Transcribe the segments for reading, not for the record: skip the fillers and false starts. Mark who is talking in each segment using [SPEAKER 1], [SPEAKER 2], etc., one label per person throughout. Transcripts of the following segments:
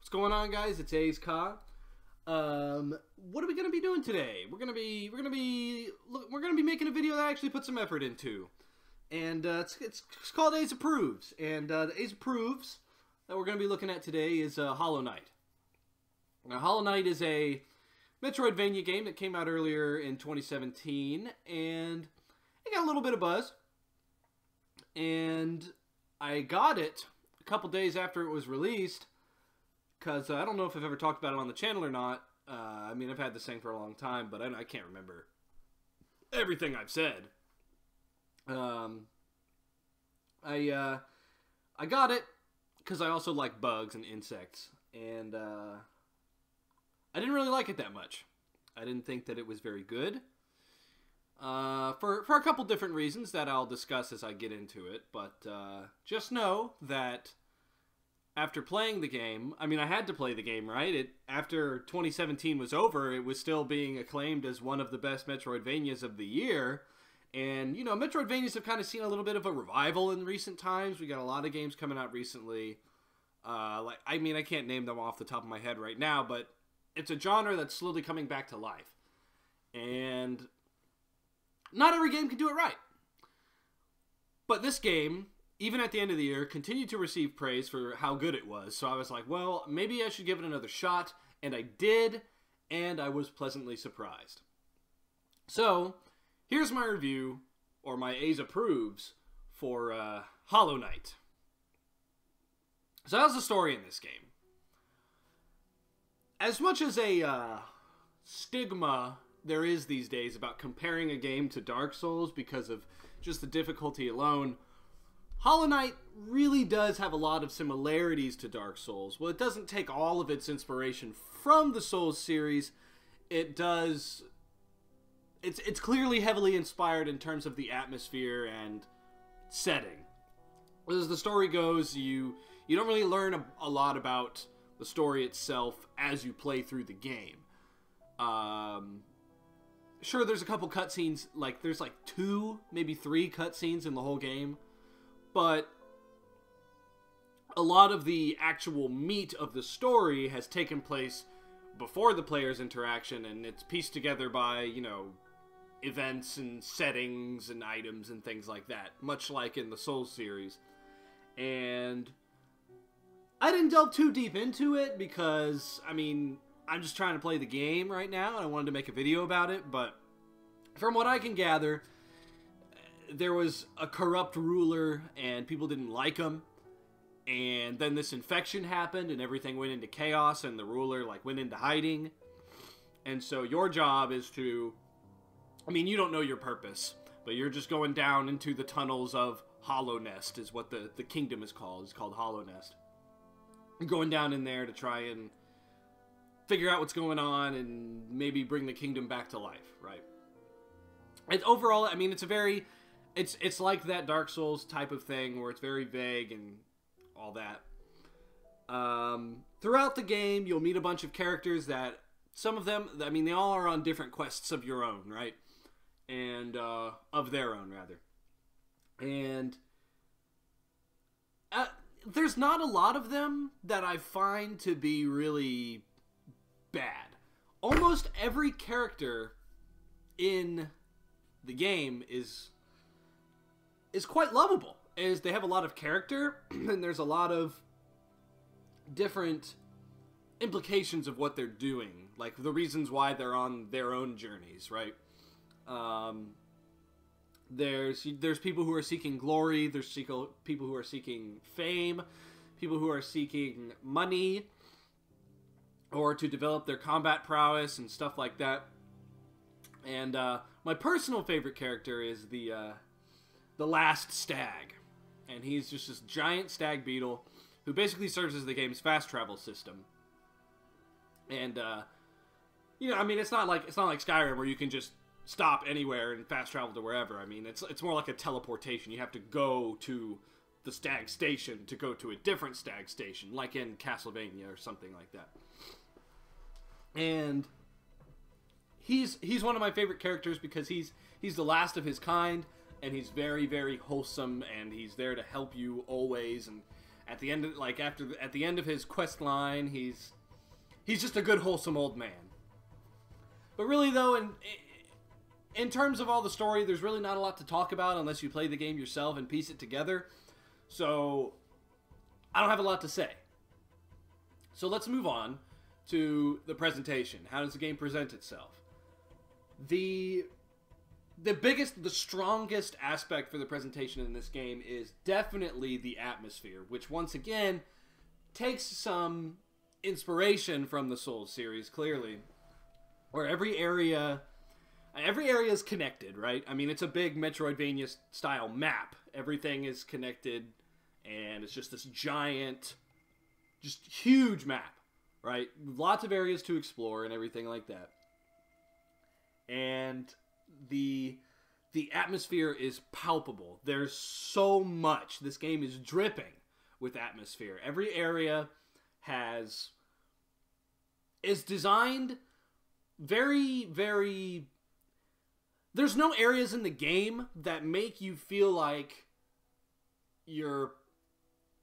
[SPEAKER 1] What's going on, guys? It's A's Ka. What are we gonna be doing today? We're gonna be making a video that I actually put some effort into, and it's called A's Approves. And the A's Approves that we're gonna be looking at today is Hollow Knight. Now, Hollow Knight is a Metroidvania game that came out earlier in 2017, and it got a little bit of buzz. And I got it a couple days after it was released, because I don't know if I've ever talked about it on the channel or not. I mean, I've had this thing for a long time, but I can't remember everything I've said. I got it because I also like bugs and insects, and I didn't really like it that much. I didn't think that it was very good. For a couple different reasons that I'll discuss as I get into it, but just know that after playing the game, I mean, I had to play the game, right? After 2017 was over, it was still being acclaimed as one of the best Metroidvanias of the year. And, you know, Metroidvanias have kind of seen a little bit of a revival in recent times. We got a lot of games coming out recently. I can't name them off the top of my head right now, but it's a genre that's slowly coming back to life. And not every game can do it right. But this game, even at the end of the year, continued to receive praise for how good it was. So I was like, well, maybe I should give it another shot. And I did, and I was pleasantly surprised. So, here's my review, or my A's Approves, for Hollow Knight. So how's the story in this game? As much as a stigma there is these days about comparing a game to Dark Souls because of just the difficulty alone, Hollow Knight really does have a lot of similarities to Dark Souls. Well, it doesn't take all of its inspiration from the Souls series. It does. It's clearly heavily inspired in terms of the atmosphere and setting. As the story goes, you don't really learn a lot about the story itself as you play through the game. Sure, there's a couple cutscenes, there's 2, maybe 3 cutscenes in the whole game. But a lot of the actual meat of the story has taken place before the player's interaction, and it's pieced together by, you know, events and settings and items and things like that, much like in the Souls series. And I didn't delve too deep into it because, I mean, I'm just trying to play the game right now, and I wanted to make a video about it, but from what I can gather, there was a corrupt ruler, and people didn't like him, and then this infection happened, and everything went into chaos, and the ruler, went into hiding. And so your job is to, I mean, you don't know your purpose, but you're just going down into the tunnels of Hallownest, is what the kingdom is called. It's called Hallownest. You're going down in there to try and figure out what's going on, and maybe bring the kingdom back to life, right? And overall, I mean, it's like that Dark Souls type of thing where it's very vague and all that. Throughout the game, you'll meet a bunch of characters that, some of them, I mean, they all are on different quests of your own, right? And, of their own, rather. And there's not a lot of them that I find to be really bad. Almost every character in the game is quite lovable. They have a lot of character, and there's a lot of different implications of what they're doing, like the reasons why they're on their own journeys, right? There's people who are seeking glory, there's people who are seeking fame, people who are seeking money, or to develop their combat prowess and stuff like that. And my personal favorite character is the last stag, and he's just this giant stag beetle who basically serves as the game's fast travel system. And you know, I mean, it's not like Skyrim where you can just stop anywhere and fast travel to wherever. I mean, it's more like a teleportation. You have to go to the stag station to go to a different stag station, like in Castlevania or something like that. And he's one of my favorite characters because he's the last of his kind, and he's very, very wholesome, and he's there to help you always. And At the end of, like, at the end of his quest line, he's just a good, wholesome old man. But really, though, in terms of all the story, there's really not a lot to talk about unless you play the game yourself and piece it together. So, I don't have a lot to say. So let's move on to the presentation. How does the game present itself? The biggest, the strongest aspect for the presentation in this game is definitely the atmosphere, which once again takes some inspiration from the Souls series, clearly, where every area is connected, right? I mean, it's a big Metroidvania style map. Everything is connected, and it's just this giant, just huge map, right? Lots of areas to explore and everything like that. And the atmosphere is palpable. There's so much. This game is dripping with atmosphere. Every area is designed very, very... There's no areas in the game that make you feel like you're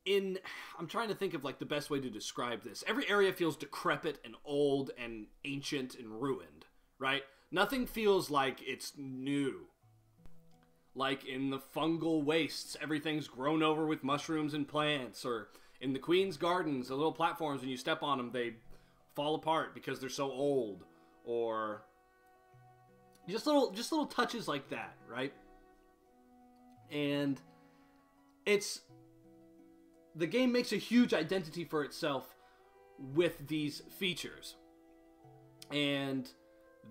[SPEAKER 1] in... I'm trying to think of like the best way to describe this. Every area feels decrepit and old and ancient and ruined, right? Nothing feels like it's new. Like in the fungal wastes, everything's grown over with mushrooms and plants. Or in the Queen's Gardens, the little platforms, when you step on them, they fall apart because they're so old. Or just little touches like that, right? And the game makes a huge identity for itself with these features. And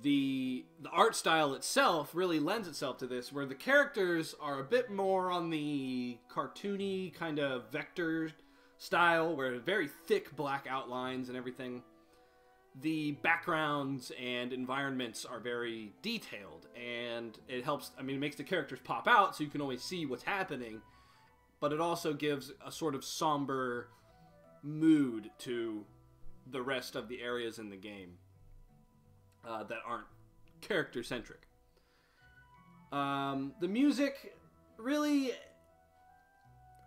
[SPEAKER 1] the art style itself really lends itself to this, where the characters are a bit more on the cartoony kind of vector style, where very thick black outlines and everything. The backgrounds and environments are very detailed, and it helps, I mean, it makes the characters pop out so you can always see what's happening, but it also gives a sort of somber mood to the rest of the areas in the game. That aren't character-centric. The music, really,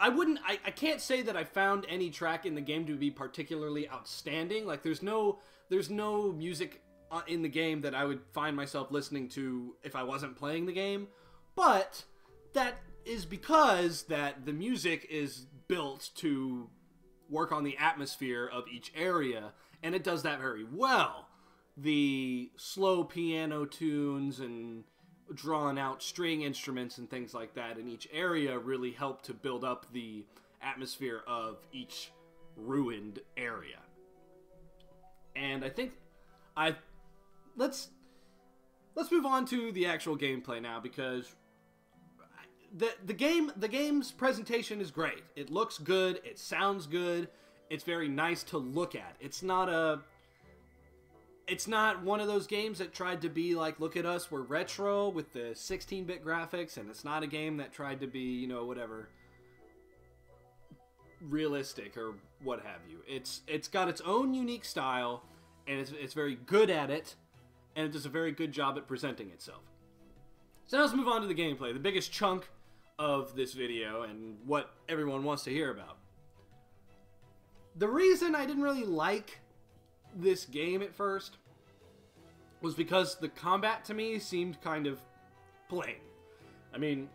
[SPEAKER 1] I can't say that I found any track in the game to be particularly outstanding. Like, there's no music in the game that I would find myself listening to if I wasn't playing the game. But that is because that the music is built to work on the atmosphere of each area, and it does that very well. The slow piano tunes and drawn out string instruments and things like that in each area really help to build up the atmosphere of each ruined area. And I think let's move on to the actual gameplay now, because the game's presentation is great. It looks good, it sounds good, it's very nice to look at. It's not one of those games that tried to be like, look at us, we're retro with the 16-bit graphics, and it's not a game that tried to be, you know, whatever, realistic or what have you. It's got its own unique style, and it's very good at it, and it does a very good job at presenting itself. So now let's move on to the gameplay, the biggest chunk of this video and what everyone wants to hear about. The reason I didn't really like this game at first was because the combat to me seemed kind of plain. I mean,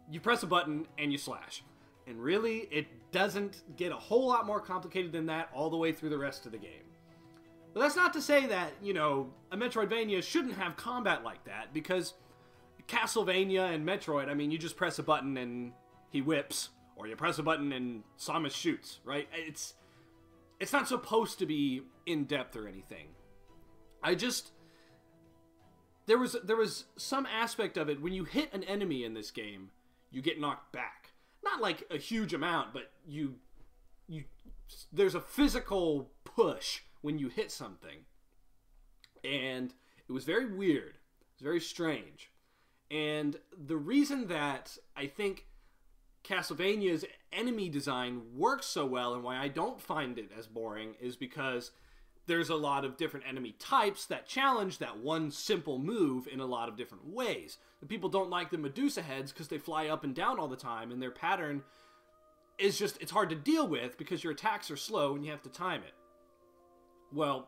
[SPEAKER 1] you press a button and you slash. And really, it doesn't get a whole lot more complicated than that all the way through the rest of the game. But that's not to say that, you know, a Metroidvania shouldn't have combat like that, because Castlevania and Metroid, I mean, you just press a button and he whips, or you press a button and Samus shoots, right? It's not supposed to be in-depth or anything. There was some aspect of it, when you hit an enemy in this game, you get knocked back. Not like a huge amount, but there's a physical push when you hit something. And it was very weird. It was very strange. And the reason that I think Castlevania's enemy design works so well, and why I don't find it as boring, is because there's a lot of different enemy types that challenge that one simple move in a lot of different ways. The people don't like the Medusa heads because they fly up and down all the time, and their pattern is just, it's hard to deal with because your attacks are slow and you have to time it. Well,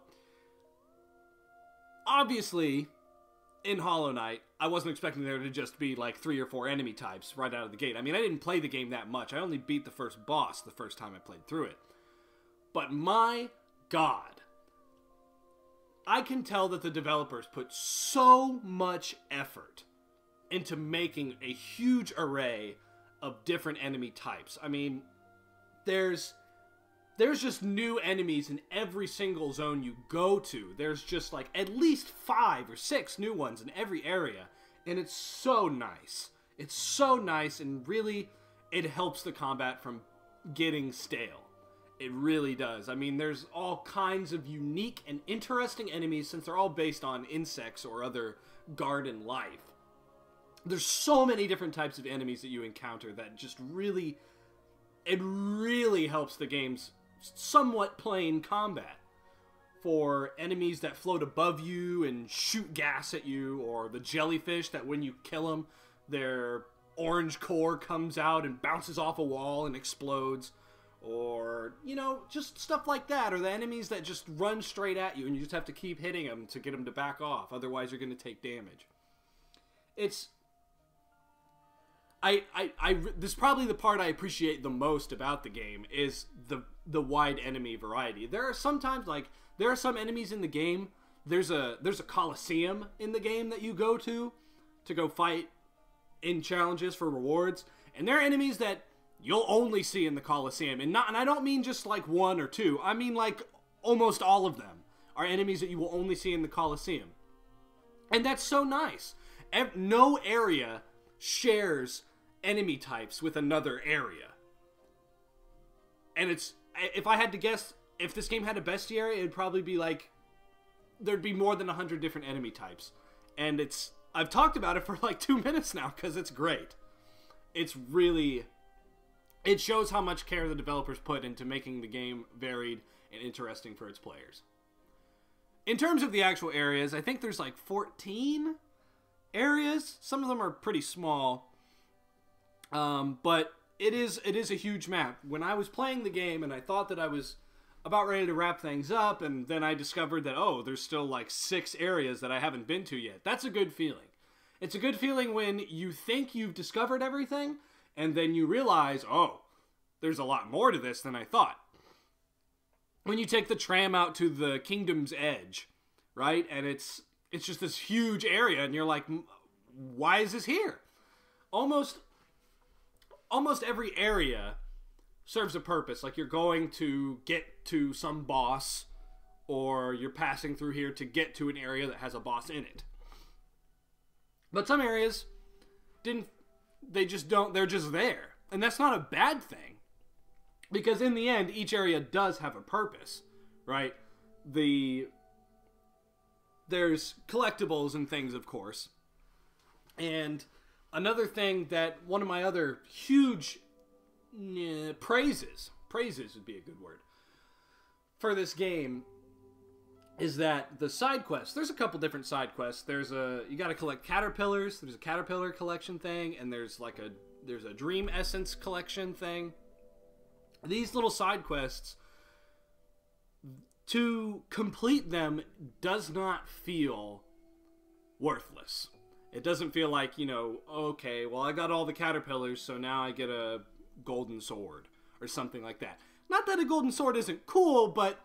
[SPEAKER 1] obviously, in Hollow Knight, I wasn't expecting there to just be like 3 or 4 enemy types right out of the gate. I mean, I didn't play the game that much. I only beat the first boss the first time I played through it. But my God, I can tell that the developers put so much effort into making a huge array of different enemy types. I mean, there's just new enemies in every single zone you go to. There's just like at least 5 or 6 new ones in every area. And it's so nice. It's so nice, and really, it helps the combat from getting stale. It really does. I mean, there's all kinds of unique and interesting enemies since they're all based on insects or other garden life. There's so many different types of enemies that you encounter that just really, it really helps the game's somewhat plain combat. For enemies that float above you and shoot gas at you, or the jellyfish that when you kill them, their orange core comes out and bounces off a wall and explodes. Or, you know, just stuff like that. Or the enemies that just run straight at you and you just have to keep hitting them to get them to back off. Otherwise, you're going to take damage. It's... this is probably the part I appreciate the most about the game, is the wide enemy variety. There are sometimes, like, there are some enemies in the game. There's a coliseum in the game that you go to go fight in challenges for rewards. And there are enemies that you'll only see in the Coliseum. And I don't mean just like 1 or 2. I mean like almost all of them are enemies that you will only see in the Coliseum. And that's so nice. No area shares enemy types with another area. And it's, if I had to guess, if this game had a bestiary, it'd probably be like, there'd be more than 100 different enemy types. And I've talked about it for like 2 minutes now because it's great. It's really... It shows how much care the developers put into making the game varied and interesting for its players. In terms of the actual areas, I think there's like 14 areas. Some of them are pretty small. But it is a huge map. When I was playing the game and I thought that I was about ready to wrap things up, and then I discovered that, oh, there's still like 6 areas that I haven't been to yet. That's a good feeling. It's a good feeling when you think you've discovered everything, and then you realize, oh, there's a lot more to this than I thought. When you take the tram out to the Kingdom's Edge, right? And it's just this huge area, and you're like, why is this here? Almost every area serves a purpose. Like, you're going to get to some boss, or you're passing through here to get to an area that has a boss in it. But some areas they're just there. And that's not a bad thing. Because in the end, each area does have a purpose, right? There's collectibles and things, of course. And another thing that one of my other huge praises would be a good word, for this game is that the side quests, there's a couple different side quests. You gotta collect caterpillars, there's a caterpillar collection thing, and there's a dream essence collection thing. These little side quests, to complete them does not feel worthless. It doesn't feel like, you know, okay, well, I got all the caterpillars, so now I get a golden sword or something like that. Not that a golden sword isn't cool, but,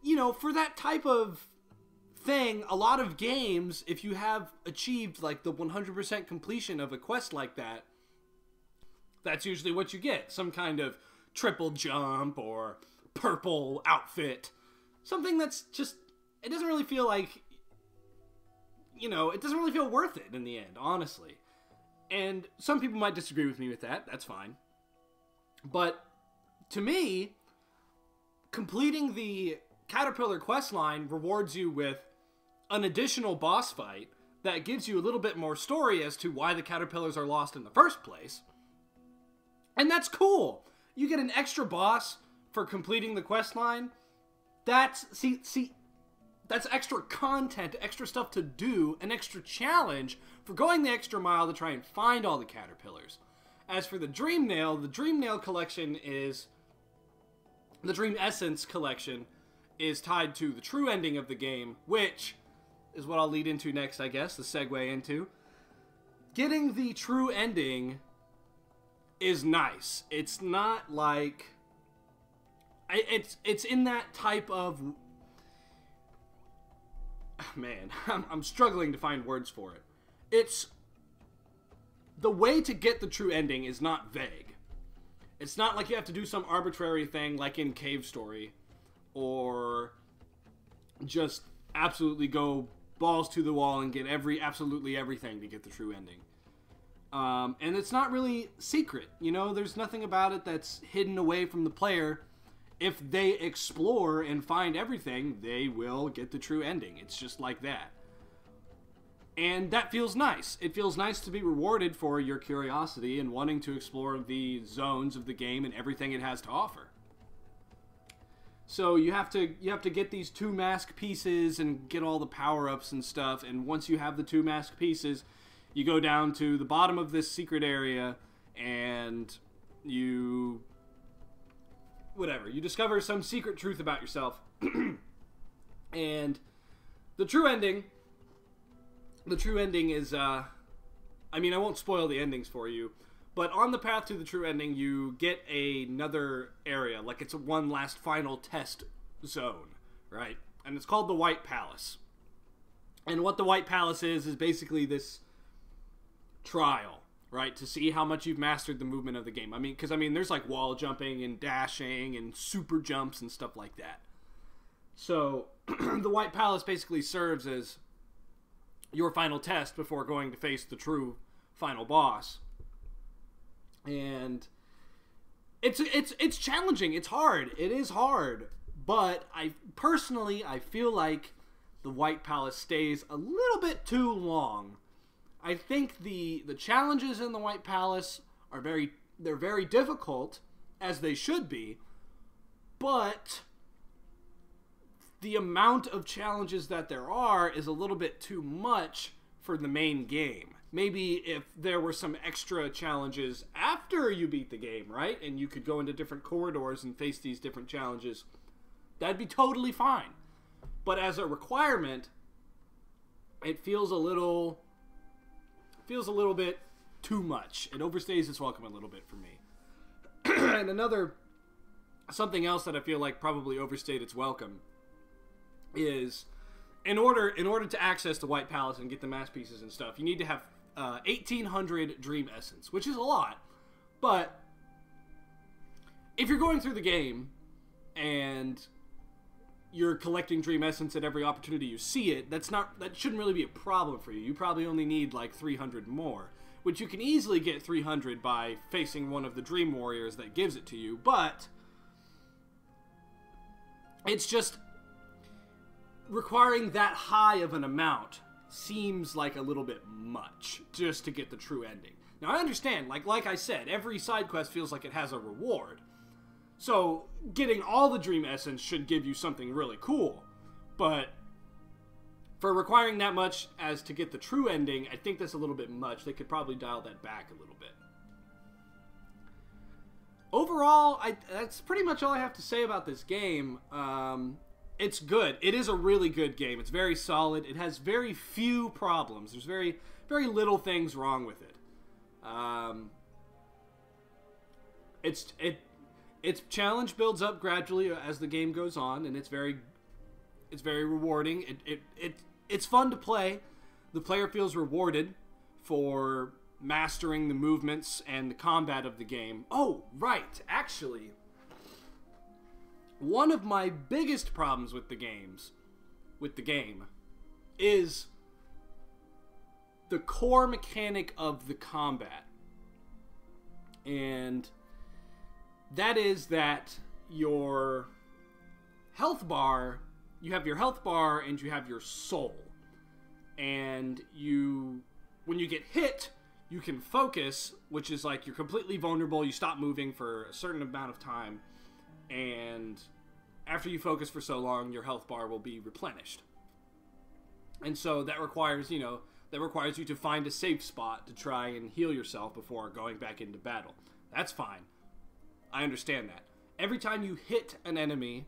[SPEAKER 1] you know, for that type of thing, a lot of games, if you have achieved like the 100% completion of a quest like that, that's usually what you get. Some kind of triple jump or purple outfit. Something that's just, it doesn't really feel like, you know, it doesn't really feel worth it in the end, honestly. And some people might disagree with me with that. That's fine. But to me, completing the Caterpillar questline rewards you with an additional boss fight that gives you a little bit more story as to why the caterpillars are lost in the first place. And that's cool. You get an extra boss for completing the questline. That's extra content, extra stuff to do, an extra challenge for going the extra mile to try and find all the caterpillars. As for the Dream Nail collection is... The Dream Essence collection is tied to the true ending of the game, which is what I'll lead into next, I guess, the segue into. Getting the true ending is nice. It's not like... It's in that type of... Man, I'm struggling to find words for it. It's... The way to get the true ending is not vague. It's not like you have to do some arbitrary thing like in Cave Story, or just absolutely go balls to the wall and get absolutely everything to get the true ending. And it's not really secret, you know, there's nothing about it that's hidden away from the player. If they explore and find everything, they will get the true ending. It's just like that. And that feels nice. It feels nice to be rewarded for your curiosity and wanting to explore the zones of the game and everything it has to offer. So you have to get these 2 mask pieces and get all the power-ups and stuff, and once you have the 2 mask pieces, you go down to the bottom of this secret area and you discover some secret truth about yourself. And the true ending is, I mean, I won't spoil the endings for you, but on the path to the true ending, you get another area, like it's one last final test zone, right? And it's called the White Palace. And what the White Palace is basically this trial, right? To see how much you've mastered the movement of the game. I mean, because, there's like wall jumping and dashing and super jumps and stuff like that. So, the White Palace basically serves as your final test before going to face the true final boss. And it's challenging. It's hard. It is hard. But I feel like the White Palace stays a little bit too long. I think the challenges in the White Palace are very difficult, as they should be, but the amount of challenges that there are is a little bit too much for the main game. Maybe if there were some extra challenges after you beat the game, right? And you could go into different corridors and face these different challenges, that'd be totally fine. But as a requirement, it feels a little bit too much. It overstays its welcome a little bit for me. And something else that I feel like probably overstayed its welcome is in order to access the White Palace and get the masterpieces and stuff, you need to have 1,800 Dream Essence, which is a lot. But if you're going through the game and you're collecting Dream Essence at every opportunity you see it, that shouldn't really be a problem for you. You probably only need like 300 more, which you can easily get 300 by facing one of the Dream Warriors that gives it to you, but it's just requiring that high of an amount seems like a little bit much just to get the true ending. Now I understand, like I said, every side quest feels like it has a reward. So, getting all the Dream Essence should give you something really cool. But for requiring that much as to get the true ending, I think that's a little bit much. They could probably dial that back a little bit. Overall, that's pretty much all I have to say about this game. It's good. It is a really good game. It's very solid. It has very few problems. There's very, very little things wrong with it. Its challenge builds up gradually as the game goes on, and it's very rewarding. It's fun to play. The player feels rewarded for mastering the movements and the combat of the game. Oh, right, actually, one of my biggest problems with the game is the core mechanic of the combat. And that is that your health bar, you have your health bar and you have your soul. And when you get hit, you can focus, which is like you're completely vulnerable. You stop moving for a certain amount of time. And after you focus for so long, your health bar will be replenished. And so that requires, that requires you to find a safe spot to try and heal yourself before going back into battle. That's fine. I understand that. Every time you hit an enemy,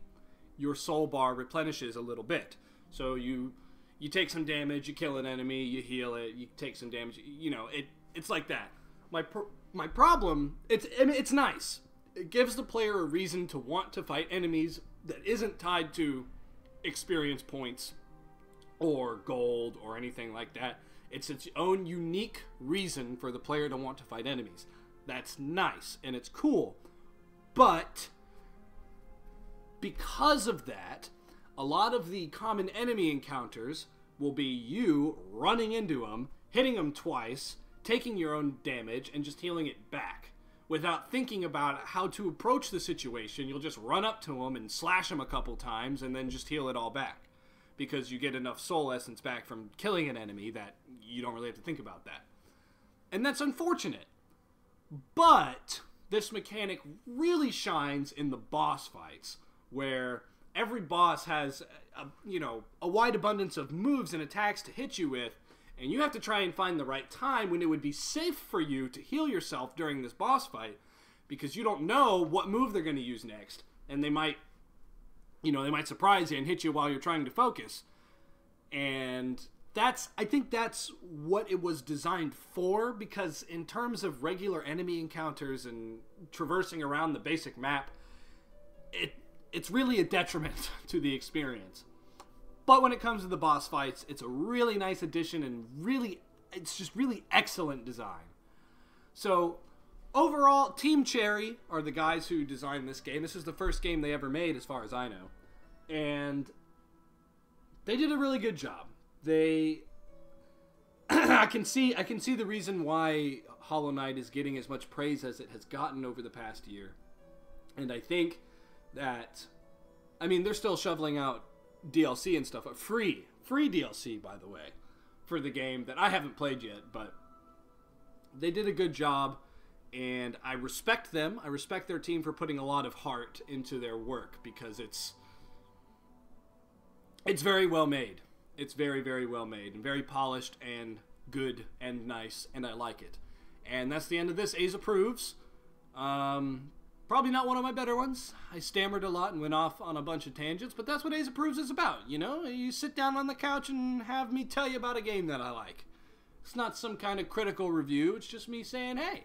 [SPEAKER 1] your soul bar replenishes a little bit. So you take some damage, you kill an enemy, you heal it, you take some damage, you know, it's like that. My problem, it's nice. It gives the player a reason to want to fight enemies that isn't tied to experience points or gold or anything like that. It's its own unique reason for the player to want to fight enemies. That's nice and it's cool. But because of that, a lot of the common enemy encounters will be you running into them, hitting them twice, taking your own damage, and just healing it back. Without thinking about how to approach the situation, you'll just run up to them and slash them a couple times and then just heal it all back. Because you get enough soul essence back from killing an enemy that you don't really have to think about that. And that's unfortunate. But this mechanic really shines in the boss fights, where every boss has a wide abundance of moves and attacks to hit you with, and you have to try and find the right time when it would be safe for you to heal yourself during this boss fight, because you don't know what move they're going to use next, and they might surprise you and hit you while you're trying to focus. And I think that's what it was designed for, because in terms of regular enemy encounters and traversing around the basic map, it's really a detriment to the experience. But when it comes to the boss fights, it's a really nice addition, and it's just really excellent design. So overall, Team Cherry are the guys who designed this game. This is the first game they ever made, as far as I know. And they did a really good job. I can see the reason why Hollow Knight is getting as much praise as it has gotten over the past year. And I think that, they're still shoveling out DLC and stuff. Free DLC, by the way, for the game that I haven't played yet, but they did a good job, and I respect them. I respect their team for putting a lot of heart into their work, because it's very well made. It's very, very well made and very polished and good and nice, and I like it. And that's the end of this. A's approves. Probably not one of my better ones. I stammered a lot and went off on a bunch of tangents, but that's what A's approves is about, you know? You sit down on the couch and have me tell you about a game that I like. It's not some kind of critical review. It's just me saying, hey,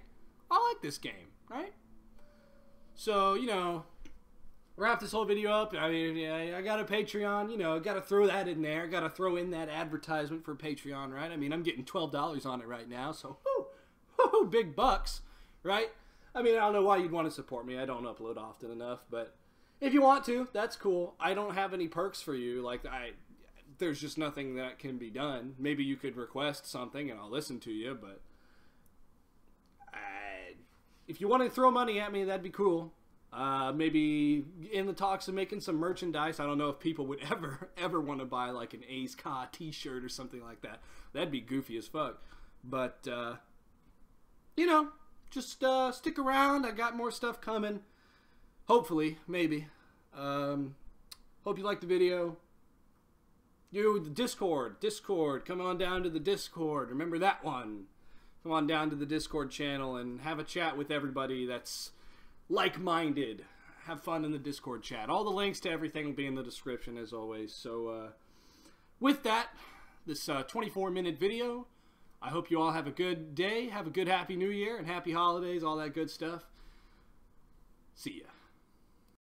[SPEAKER 1] I like this game, right? So, wrap this whole video up. I got a Patreon, got to throw that in there. Got to throw in that advertisement for Patreon, right? I'm getting $12 on it right now, so whoo, big bucks, right? I don't know why you'd want to support me. I don't upload often enough, but if you want to, that's cool. I don't have any perks for you. There's just nothing that can be done. Maybe you could request something and I'll listen to you, but if you want to throw money at me, that'd be cool. Maybe in the talks of making some merchandise. I don't know if people would ever want to buy like an A's Ka t-shirt or something like that. That'd be goofy as fuck. But, just stick around. I got more stuff coming. Hopefully, maybe. Hope you liked the video. The Discord. Come on down to the Discord. Remember that one. Come on down to the Discord channel and have a chat with everybody that's like-minded. Have fun in the Discord chat. All the links to everything will be in the description, as always. So, with that, this 24-minute video, I hope you all have a good day, have a good Happy New Year, and Happy Holidays, all that good stuff. See ya.